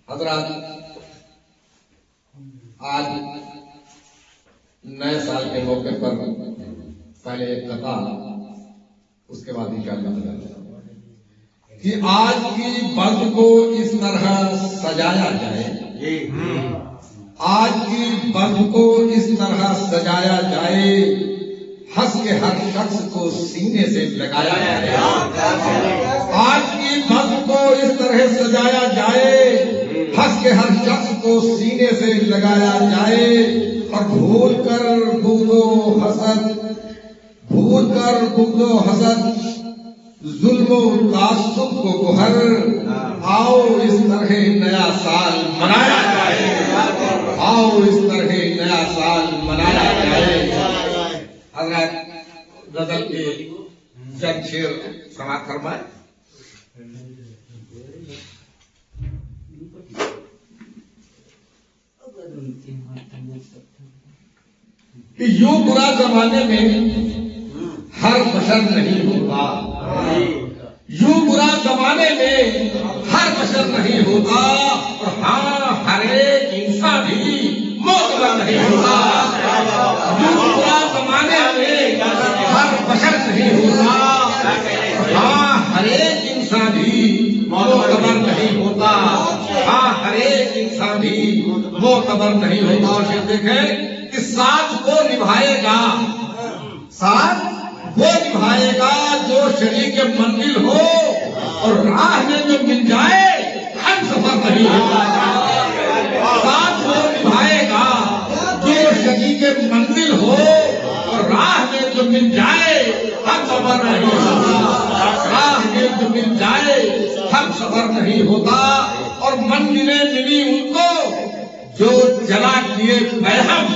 حضرات، آج نئے سال کے موقع پر پہلے ایک لقا، اس کے بعد انشاءاللہ کہ آج کی بند کو اس طرح سجایا جائے، آج کی بند کو اس طرح سجایا جائے، ہنس کے ہر شخص کو سینے سے لگایا جائے، آج کی بند کو اس طرح سجایا جائے، ہنس کے ہر شخص کو سینے سے لگایا جائے، اور بھول کر بغض و حسد، ظلم و تعصب کو گوہر، آؤ اس طرح نیا سال منایا جائے، آؤ اس طرح نیا سال منایا جائے۔ حضرات، غزل کے چند شعر سماعت فرمائیں۔ کہ یوں برا زمانے میں ہر بشر نہیں ہوتا، یوں برا زمانے میں ہر بشر نہیں ہوتا، اور ہاں ہر ایک انسان بھی معتبر نہیں ہوتا۔ یوں برا زمانے میں ہر بشر نہیں ہوتا، ہاں ہر ایک انسان بھی معتبر نہیں ہوتا، ہاں ہر ایک انسان بھی معتبر نہیں ہوتا۔ اور پھر دیکھیں کہ ساتھ وہ نبھائے گا، ساتھ وہ نبھائے گا جو شریک منزل ہو، اور راہ میں جو مل جائے ہم سفر نہیں ہوگا۔ ساتھ وہ نبھائے گا جو شریک منزل ہو، اور راہ میں جو مل جائے ہم سفر نہیں ہوگا۔ راہ میں جو مل جائے ہم سفر نہیں ہوتا، اور منزلیں ملی ان کو جو جلا کیے بیہم،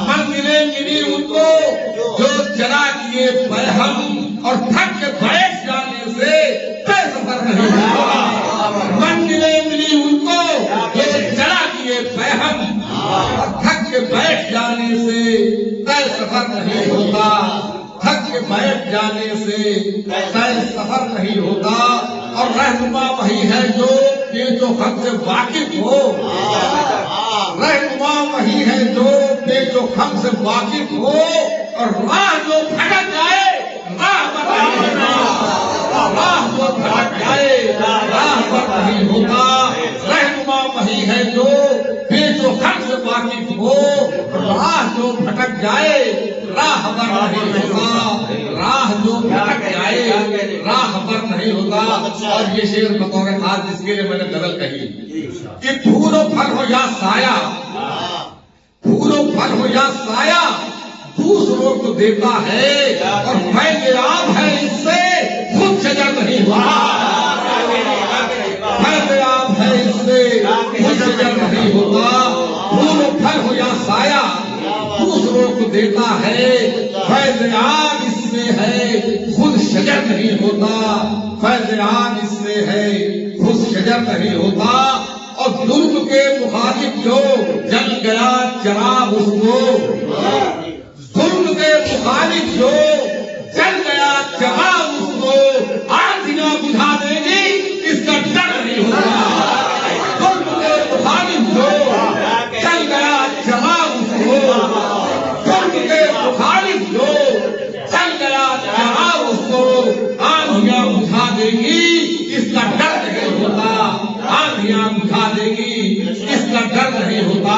منزلیں ملی ان کو جو جلا کیے بیہم، اور تھک کے بیٹھ جانے سے بے سفر نہیں ہوگا۔ منزلیں ملی ان کو جو جلا کیے بیہم، اور تھک کے بیٹھ جانے سے بے سفر نہیں ہوتا، تھک کے بیٹھ جانے سے بے سفر نہیں ہوتا۔ اور رہنما وہی ہے جو پیچ و خم سے واقف ہو، رہنما وہی ہے جو پیچ و خم سے واقف ہو، اور راہ جو بھٹک جائے راہ پر نہیں ہوتا، راہ جو بھٹک جائے راہ پر نہیں ہوتا۔ رہنما وہی ہے جو پیچ و خم سے واقف ہو، راہ جو بھٹک جائے راہ پر نہیں ہوتا، راہ جو بھٹک جائے راہ پر نہیں ہوتا۔ اور یہ شعر بطور خاص جس کے لیے میں نے غزل کہی کہ پھول و پھل ہو یا سایہ، پھول و پھل ہو یا سایہ دوسروں کو دیتا ہے، اور فیض آب ہے اس سے خود شجر نہیں ہوا۔ فیض آب ہے اس سے خود شجر نہیں ہوتا۔ پھول و پھل ہو یا سایہ دوسروں کو دیتا ہے، فیض آب اس سے ہے خود شجر نہیں ہوتا، فیض آب اس سے ہے خود شجر نہیں ہوتا۔ اور ظلم کے مخالف جو جل گیا چراغ اس کو، ظلم کے مخالف جو جل گیا چراغ اس کو آندیاں بجھا دے گی، اس کا ڈر نہیں ہوگا۔ ظلم کے مخالف جو جل گیا چراغ اس کو، ظلم کے مخالف جو جل گیا چراغ اس کو آندیاں بجھا دے گی، اس کا ڈر نہیں ہوتا، آندیاں بجھا دے گی اس کا ڈر نہیں ہوتا۔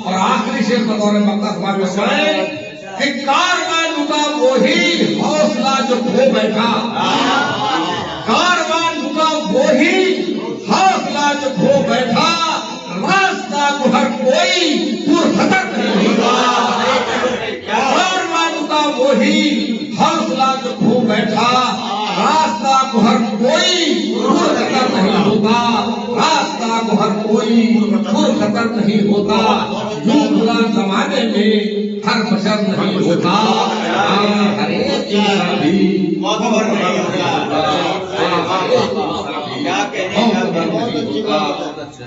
اور آخری شعر بطور مقصد ہمارے سنیں کہ کاروان رکا وہی حوصلہ جو کھو بیٹھا، کاروان رکا وہی حوصلہ جو کھو بیٹھا، راستہ کو ہر کوئی پرخطر نہیں ہوتا۔ کاروان رکا وہی حوصلہ جو کھو بیٹھا، راستہ کو ہر کوئی پرخطر نہیں ہوتا، راستہ کو ہر کوئی پرخطر نہیں ہوتا۔ یوں برا زمانے میں ہر بشر نہیں ہوتا، ہر ایک انسان بھی معتبر نہیں ہوتا۔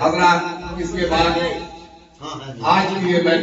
حضرات، اس کے بعد آج کے لیے میں